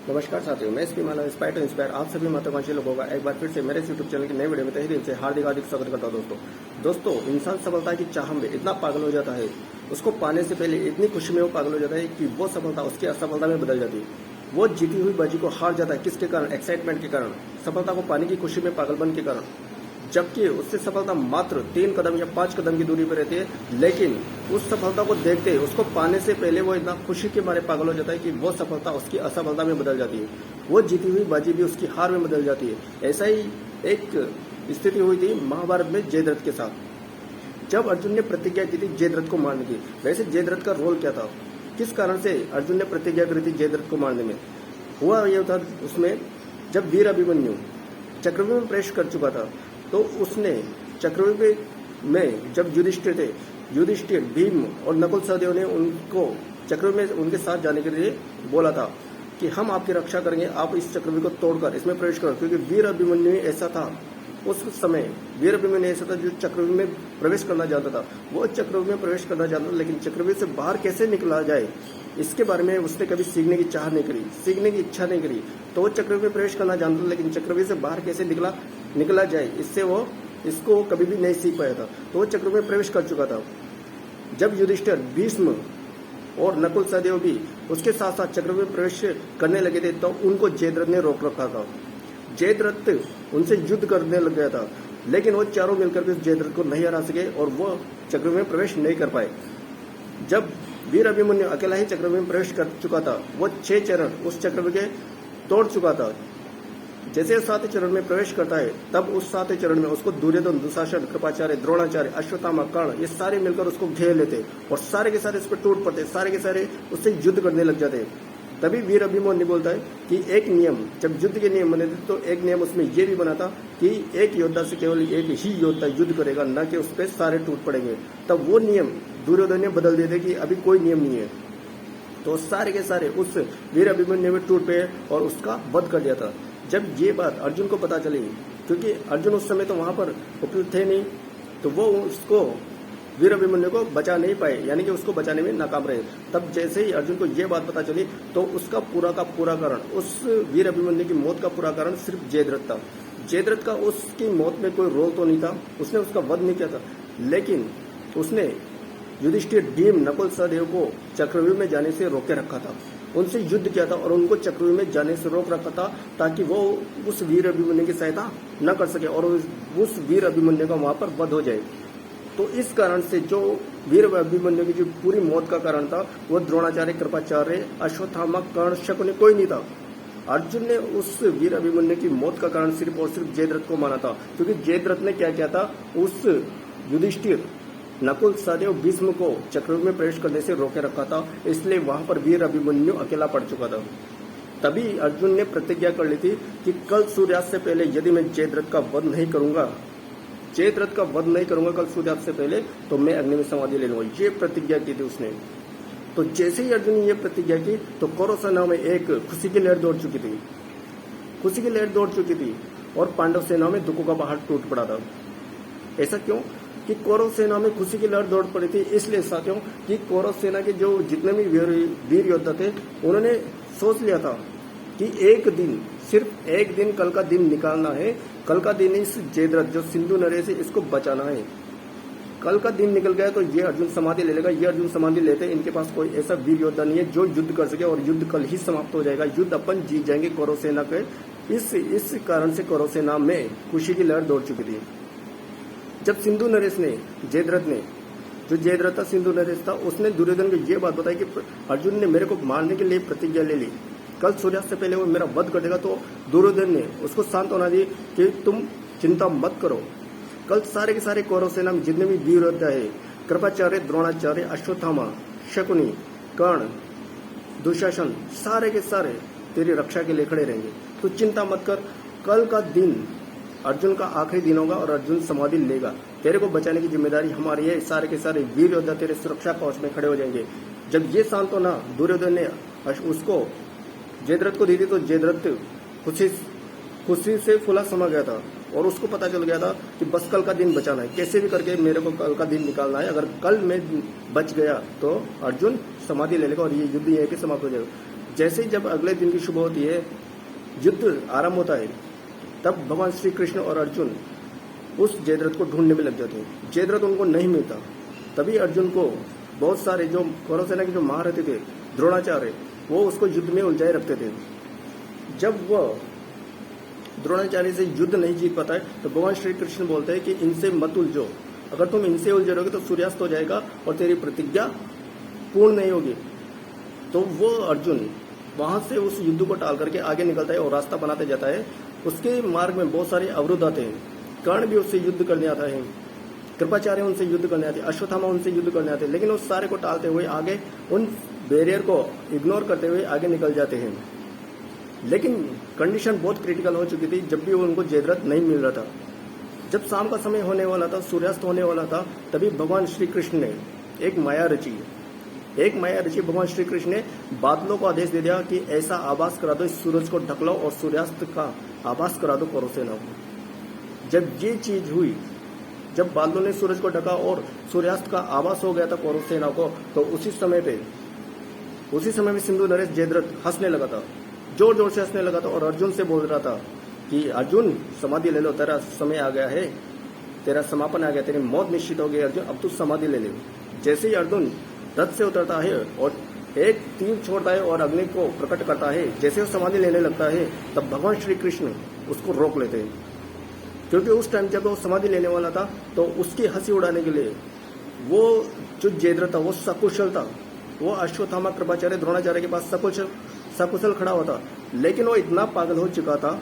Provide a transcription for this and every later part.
नमस्कार साथियों, मैं SP Manav inspire to inspire आप सभी महत्वाकांक्षी लोगों का एक बार फिर से मेरे यूट्यूब चैनल की नई वीडियो में तहे दिल से हार्दिक स्वागत करता हूं। दोस्तों इंसान सफलता की चाह में इतना पागल हो जाता है, उसको पाने से पहले इतनी खुशी में वो पागल हो जाता है कि वो सफलता उसकी असफलता में बदल जाती है। वो जीती हुई बाजी को हार जाता है। किसके कारण? एक्साइटमेंट के कारण, सफलता को पाने की खुशी में पागलपन के कारण। जबकि उससे सफलता मात्र 3 कदम या 5 कदम की दूरी पर रहती है, लेकिन उस सफलता को देखते उसको पाने से पहले वो इतना खुशी के मारे पागल हो जाता है कि वो सफलता उसकी असफलता में बदल जाती है। वो जीती हुई बाजी भी उसकी हार में बदल जाती है। ऐसा ही एक स्थिति हुई थी महाभारत में जयद्रथ के साथ, जब अर्जुन ने प्रतिज्ञा की थी जयद्रथ को मारने की। वैसे जयद्रथ का रोल क्या था, किस कारण से अर्जुन ने प्रतिज्ञा करी थी जयद्रथ को मारने में? हुआ यह था, उसमें जब वीर अभिमन्यु चक्रव्यूह में प्रवेश कर चुका था, तो उसने चक्रव्यूह में जब युधिष्ठिर, भीम और नकुल सहदेव ने उनको चक्रव्यूह में उनके साथ जाने के लिए बोला था कि हम आपकी रक्षा करेंगे, आप इस चक्रव्यूह को तोड़कर इसमें प्रवेश करो। क्योंकि वीर अभिमन्यु ऐसा था, उस समय वीर अभिमन्यु ऐसा था जो चक्रव्यूह में प्रवेश करना चाहता था। वो चक्रव्यूह में प्रवेश करना चाहता था, लेकिन चक्रव्यूह से बाहर कैसे निकला जाए इसके बारे में उसने कभी सीखने की चाह नहीं करी, सीखने की इच्छा नहीं करी। तो वो चक्रव्यूह में प्रवेश करना जानता था, लेकिन चक्रव्यूह से बाहर कैसे निकला जाए इससे वो इसको कभी भी नहीं सीख पाया था। तो वो चक्रव्यूह में प्रवेश कर चुका था। जब युधिष्ठिर, भीष्म और नकुल सहदेव भी उसके साथ साथ चक्रव्यूह में प्रवेश करने लगे थे, तो उनको जयद्रथ ने रोक रखा था। जयद्रथ उनसे युद्ध करने लग गया था, लेकिन वो चारों मिलकर भी जयद्रथ को नहीं हरा सके और वो चक्रव्यूह में प्रवेश नहीं कर पाए। जब वीर अभिमन्यु अकेला ही चक्रव्यूह में प्रवेश कर चुका था, वो 6 चरण उस चक्रव्यूह के तोड़ चुका था। जैसे 7वें चरण में प्रवेश करता है, तब उस 7वें चरण में उसको दुर्योधन, दुशासन, कृपाचार्य, द्रोणाचार्य, अश्वत्थामा, कर्ण, ये सारे मिलकर उसको घेर लेते और सारे के सारे उस पर टूट पड़ते, सारे के सारे उससे युद्ध करने लग जाते। तभी वीर अभिमन्यु बोलता है कि एक नियम, जब युद्ध के नियम बने थे तो एक नियम उसमें ये भी बना था कि एक योद्धा से केवल एक ही योद्धा युद्ध करेगा, न कि उस पर सारे टूट पड़ेंगे। तब वो नियम दुर्योधन ने बदल दिए थे कि अभी कोई नियम नहीं है। तो सारे के सारे उस वीर अभिमन्यु में टूट पे और उसका वध कर दिया था। जब ये बात अर्जुन को पता चली, क्योंकि अर्जुन उस समय तो वहां पर उपस्थित थे नहीं, तो वो उसको वीर अभिमन्यु को बचा नहीं पाए, यानी कि उसको बचाने में नाकाम रहे। तब जैसे ही अर्जुन को ये बात पता चली, तो उसका पूरा का पूरा कारण, उस वीर अभिमन्यु की मौत का पूरा कारण सिर्फ जयद्रथ था। जयद्रथ का उसकी मौत में कोई रोल तो नहीं था, उसने उसका वध नहीं किया था, लेकिन उसने युधिष्ठिर, भीम, नकुल सहदेव को चक्रव्यूह में जाने से रोके रखा था, उनसे युद्ध किया था और उनको चक्रव्यूह में जाने से रोक रखा था, ताकि वो उस वीर अभिमन्यु की सहायता न कर सके और उस वीर अभिमन्यु का वहां पर वध हो जाए। तो इस कारण से जो वीर अभिमन्यु की जो पूरी मौत का कारण था, वो द्रोणाचार्य, कृपाचार्य, अश्वत्थामा, कर्ण, शकुनि कोई नहीं था। अर्जुन ने उस वीर अभिमन्यु की मौत का कारण सिर्फ और सिर्फ जयद्रथ को माना था, क्योंकि जयद्रथ ने क्या किया था, उस युधिष्ठिर, नकुल सहदेव, भीष्म को चक्रव्यूह में प्रवेश करने से रोके रखा था, इसलिए वहां पर वीर अभिमन्यु अकेला पड़ चुका था। तभी अर्जुन ने प्रतिज्ञा कर ली थी कि कल सूर्यास्त से पहले यदि मैं जयद्रथ का वध नहीं करूंगा कल सूर्यास्त से पहले, तो मैं अग्नि में समाधि ले लूंगा। ये प्रतिज्ञा की थी उसने। तो जैसे ही अर्जुन ने ये प्रतिज्ञा की, तो कौरव सेना में एक खुशी की लहर दौड़ चुकी थी और पांडव सेना में दुखों का पहाड़ टूट पड़ा था। ऐसा क्यों कि कौरव सेना में खुशी की लहर दौड़ पड़ी थी? इसलिए साथियों कि कौरव सेना के जो जितने भी वीर योद्धा थे, उन्होंने सोच लिया था कि एक दिन, सिर्फ एक दिन, कल का दिन निकालना है। कल का दिन इस जयद्रथ जो सिंधु नरेश से इसको बचाना है। कल का दिन निकल गया तो ये अर्जुन समाधि ले लेगा, ये अर्जुन समाधि लेते, इनके पास कोई ऐसा वीर योद्धा नहीं है जो युद्ध कर सके और युद्ध कल ही समाप्त हो जाएगा, युद्ध अपन जीत जाएंगे कौरव सेना के। इस कारण से कौरव सेना में खुशी की लहर दौड़ चुकी थी। जब सिंधु नरेश ने, जयद्रथ था, सिंधु नरेश था, उसने दुर्योधन को ये बात बताई कि अर्जुन ने मेरे को मारने के लिए प्रतिज्ञा ले ली, कल सूर्यास्त से पहले वो मेरा वध कर देगा। तो दुर्योधन ने उसको सांत्वना दी कि तुम चिंता मत करो, कल सारे के सारे कौरव सेना में जितने भी वीर योद्धा है, कृपाचार्य, द्रोणाचार्य, अश्वत्थामा, शकुनि, कर्ण, दुशासन, सारे के सारे तेरी रक्षा के लिए खड़े रहेंगे। तो चिंता मत कर, कल का दिन अर्जुन का आखिरी दिन होगा और अर्जुन समाधि लेगा। तेरे को बचाने की जिम्मेदारी हमारी है, सारे के सारे वीर योद्धा तेरे सुरक्षा कवच में खड़े हो जाएंगे। जब ये सांत्वना दुर्योधन ने उसको जयद्रथ को दी थी, तो जयद्रथ खुशी से फूला समा गया था और उसको पता चल गया था कि बस कल का दिन बचाना है, कैसे भी करके मेरे को कल का दिन निकालना है। अगर कल मैं बच गया तो अर्जुन समाधि ले लेगा और ये युद्ध यहीं पे समाप्त हो जाएगा। जैसे ही जब अगले दिन की सुबह होती है, युद्ध आरंभ होता है, तब भगवान श्री कृष्ण और अर्जुन उस जयद्रथ को ढूंढने में लग जाते हैं। जयद्रथ उनको नहीं मिलता। तभी अर्जुन को बहुत सारे जो कौरव सेना के जो महारथी थे, द्रोणाचार्य, वो उसको युद्ध में उलझाए रखते थे। जब वह द्रोणाचार्य से युद्ध नहीं जीत पाता है, तो भगवान श्री कृष्ण बोलते हैं कि इनसे मत उलझो, अगर तुम इनसे उलझे रहोगे तो सूर्यास्त हो जाएगा और तेरी प्रतिज्ञा पूर्ण नहीं होगी। तो वो अर्जुन वहां से उस युद्ध को टाल करके आगे निकलता है और रास्ता बनाते जाता है। उसके मार्ग में बहुत सारे अवरुद्ध आते हैं। कर्ण भी उससे युद्ध करने आता है, कृपाचार्य उनसे युद्ध करने आते हैं, अश्वत्थामा उनसे युद्ध करने आते हैं, लेकिन उस सारे को टालते हुए आगे उन बैरियर को इग्नोर करते हुए आगे निकल जाते हैं। लेकिन कंडीशन बहुत क्रिटिकल हो चुकी थी। जब भी उनको जयद्रथ नहीं मिल रहा था, जब शाम का समय होने वाला था, सूर्यास्त होने वाला था, तभी भगवान श्री कृष्ण ने एक माया रची। भगवान श्री कृष्ण ने बादलों को आदेश दे दिया कि ऐसा आभास करा दो, इस सूरज को ढक लो और सूर्यास्त का आभास करा दो कौरव सेना को। जब ये चीज हुई, जब बादलों ने सूरज को ढका और सूर्यास्त का आभास हो गया था कौरव सेना को, तो उसी समय में सिंधु नरेश जयद्रथ हंसने लगा था, जोर जोर से हंसने लगा था और अर्जुन से बोल रहा था कि अर्जुन समाधि ले लो, तेरा समय आ गया है, तेरा समापन आ गया, तेरी मौत निश्चित हो गई अर्जुन, अब तू समाधि ले ले। जैसे ही अर्जुन रथ से उतरता है और एक तीर छोड़ता है और अग्नि को प्रकट करता है, जैसे वो समाधि लेने लगता है, तब भगवान श्री कृष्ण उसको रोक लेते हैं। क्योंकि उस टाइम जब वो समाधि लेने वाला था, तो उसकी हंसी उड़ाने के लिए वो जो जयद्रथ था वो सकुशल था, वो अश्वत्थामा, कृपाचार्य, द्रोणाचार्य के पास सकुशल खड़ा हुआ था। लेकिन वो इतना पागल हो चुका था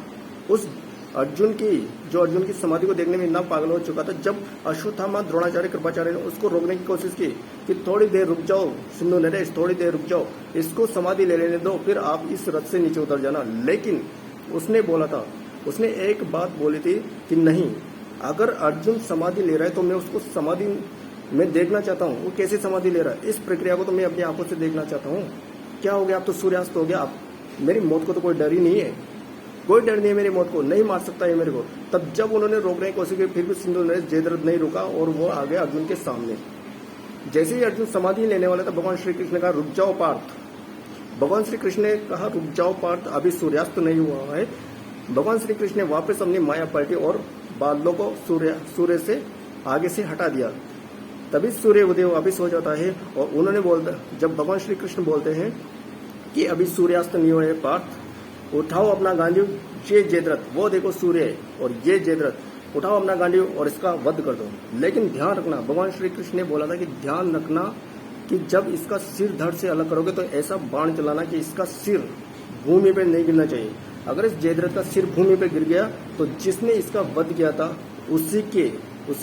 उस अर्जुन की समाधि को देखने में, इतना पागल हो चुका था। जब अश्वत्थामा, द्रोणाचार्य, कृपाचार्य ने उसको रोकने की कोशिश की कि थोड़ी देर रुक जाओ सिंधु नरेश, थोड़ी देर रुक जाओ, इसको समाधि ले लेने दो, फिर आप इस रथ से नीचे उतर जाना। लेकिन उसने एक बात बोली थी कि नहीं, अगर अर्जुन समाधि ले रहा है तो मैं उसको समाधि में देखना चाहता हूँ, वो कैसे समाधि ले रहा है, इस प्रक्रिया को तो मैं अपनी आंखों से देखना चाहता हूँ। क्या हो गया, अब तो सूर्यास्त हो गया, अब मेरी मौत को तो कोई डर ही नहीं है, कोई डर नहीं है मेरी मौत को, नहीं मार सकता है मेरे को। तब जब उन्होंने रोकने की कोशिश की, फिर भी सिंधु नरेश जयद्रथ नहीं रुका और वो आ गया अर्जुन के सामने। जैसे ही अर्जुन समाधि लेने वाला था, भगवान श्री कृष्ण ने कहा रुक जाओ पार्थ। भगवान श्री कृष्ण ने कहा रुक जाओ पार्थ, अभी सूर्यास्त नहीं हुआ है। भगवान श्री कृष्ण ने वापस अपनी माया पलटी और बादलों को सूर्य से आगे से हटा दिया। तभी सूर्य उदय वापिस हो जाता है और जब भगवान श्री कृष्ण बोलते हैं कि अभी सूर्यास्त नहीं हुआ है पार्थ, उठाओ अपना गांडीव, ये जयद्रथ, वो देखो सूर्य और ये जयद्रथ, उठाओ अपना गांडीव और इसका वध कर दो। लेकिन ध्यान रखना, भगवान श्री कृष्ण ने बोला था कि ध्यान रखना कि जब इसका सिर धड़ से अलग करोगे तो ऐसा बाण चलाना कि इसका सिर भूमि पे नहीं गिरना चाहिए। अगर इस जयद्रथ का सिर भूमि पे गिर गया तो जिसने इसका वध किया था उसी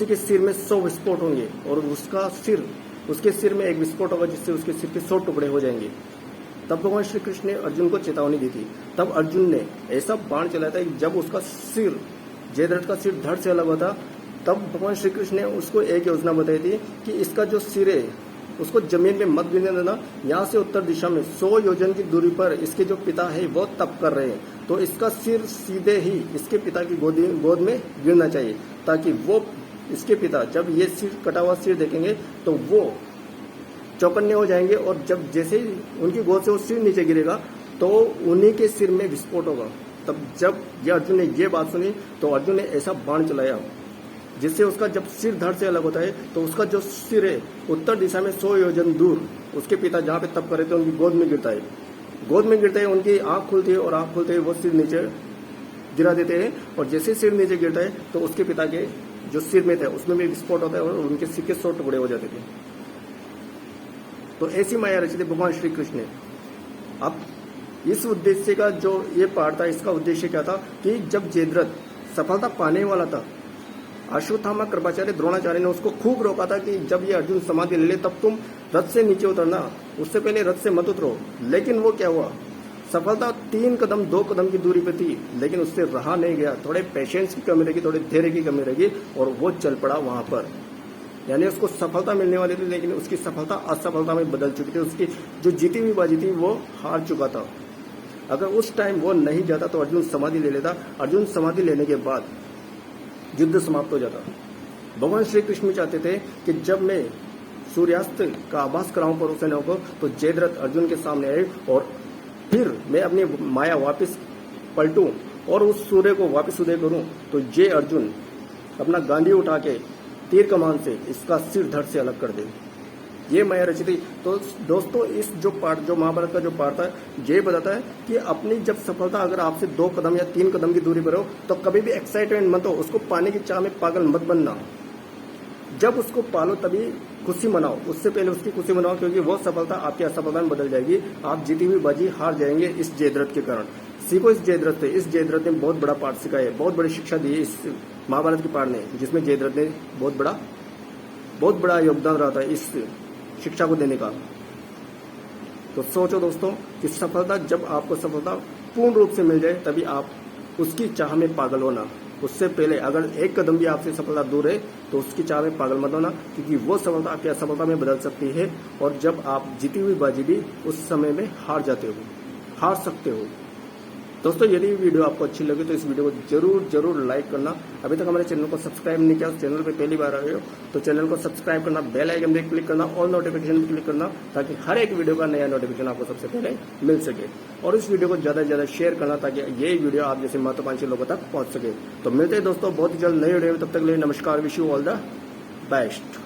के सिर में 100 विस्फोट होंगे और उसके सिर में एक विस्फोट होगा जिससे उसके सिर के 100 टुकड़े हो जाएंगे। तब भगवान श्री कृष्ण ने अर्जुन को चेतावनी दी थी। तब अर्जुन ने ऐसा बाण चलाया था कि जब उसका सिर, जयद्रथ का सिर धड़ से अलग हुआ था, तब भगवान श्री कृष्ण ने उसको एक योजना बताई थी कि इसका जो सिर है उसको जमीन में मत गिरने देना। यहाँ से उत्तर दिशा में 100 योजन की दूरी पर इसके जो पिता है वो तप कर रहे हैं, तो इसका सिर सीधे ही इसके पिता की गोद में गिरना चाहिए, ताकि वो इसके पिता जब ये सिर कटा हुआ सिर देखेंगे तो वो चौकन्ने हो जाएंगे और जब जैसे ही उनकी गोद से वो सिर नीचे गिरेगा तो उन्हीं के सिर में विस्फोट होगा। तब जब ये अर्जुन ने ये बात सुनी तो अर्जुन ने ऐसा बाण चलाया जिससे उसका जब सिर धड़ से अलग होता है तो उसका जो सिर है उत्तर दिशा में 100 योजन दूर उसके पिता जहाँ पे तप कर रहे थे उनकी गोद में गिरता है। उनकी आंख खुलती है और आंख खुलते ही वो सिर नीचे गिरा देते हैं और जैसे सिर नीचे गिरता है तो उसके पिता के जो सिर में थे उसमें भी विस्फोट होता है और उनके सिर के 100 टुकड़े हो जाते थे। तो ऐसी माया रची थी भगवान श्री कृष्ण ने। अब इस उद्देश्य का जो ये पाठ था, इसका उद्देश्य क्या था कि जब जयद्रथ सफलता पाने वाला था, अश्वत्थामा, कृपाचार्य, द्रोणाचार्य ने उसको खूब रोका था कि जब ये अर्जुन समाधि ले ले तब तुम रथ से नीचे उतरना, उससे पहले रथ से मत उतरो। लेकिन वो क्या हुआ, सफलता 3 कदम 2 कदम की दूरी पे थी, लेकिन उससे रहा नहीं गया। थोड़े पेशेंस की कमी रहेगी, थोड़े धैर्य की कमी रहेगी और वो चल पड़ा वहां पर। यानी उसको सफलता मिलने वाली थी लेकिन उसकी सफलता असफलता में बदल चुकी थी। उसकी जो जीती हुई बाजी थी वो हार चुका था। अगर उस टाइम वो नहीं जाता तो अर्जुन समाधि ले लेता। अर्जुन समाधि लेने के बाद युद्ध समाप्त हो जाता। भगवान श्री कृष्ण चाहते थे कि जब मैं सूर्यास्त का आभास कराऊं कौरव सेनाओं को तो जयद्रथ अर्जुन के सामने आए और फिर मैं अपनी माया वापस पलटूं और उस सूर्य को वापस उदय करूं, तो ये अर्जुन अपना गांधी उठा के तीर कमान से इसका सिर धड़ से अलग कर दे। ये माया रची थी। तो दोस्तों इस जो पार्ट, जो महाभारत का जो पार्ट था, ये बताता है कि अपनी जब सफलता अगर आपसे 2 कदम या 3 कदम की दूरी पर हो तो कभी भी एक्साइटमेंट मत हो, उसको पाने की चाह में पागल मत बनना। जब उसको पालो तभी खुशी मनाओ, उससे पहले उसकी खुशी मनाओ, क्योंकि वो सफलता आपकी असफलता में बदल जाएगी। आप जीती हुई बाजी हार जाएंगे इस जयद्रथ के कारण। सीखो इस जयद्रथ से। इस जयद्रथ ने बहुत बड़ा पाठ सिखाया है, बहुत बड़ी शिक्षा दी है इस महाभारत के पाठ ने, जिसमें जयद्रथ ने बहुत बड़ा योगदान रहा था इस शिक्षा को देने का। तो सोचो दोस्तों कि सफलता, जब आपको सफलता पूर्ण रूप से मिल जाए तभी आप उसकी चाह में पागल होना। उससे पहले अगर 1 कदम भी आपसे सफलता दूर है तो उसकी चाह में पागल मत होना, क्योंकि वो सफलता आपकी असफलता में बदल सकती है। और जब आप जीती हुई बाजी भी उस समय में हार सकते हो। दोस्तों यदि वीडियो आपको अच्छी लगी तो इस वीडियो को जरूर लाइक करना। अभी तक हमारे चैनल को सब्सक्राइब नहीं किया, उस चैनल पे पहली बार आए हो तो चैनल को सब्सक्राइब करना, बेल आइकन पे क्लिक करना, ऑल नोटिफिकेशन पे क्लिक करना, ताकि हर एक वीडियो का नया नोटिफिकेशन आपको सबसे पहले मिल सके। और इस वीडियो को ज्यादा से ज्यादा शेयर करना, ताकि ये वीडियो आप जैसे महत्वाकांक्षी लोगों तक पहुंच सके। तो मिलते हैं दोस्तों बहुत ही जल्द नई वीडियो में, तब तक के लिए नमस्कार, wish you all the best.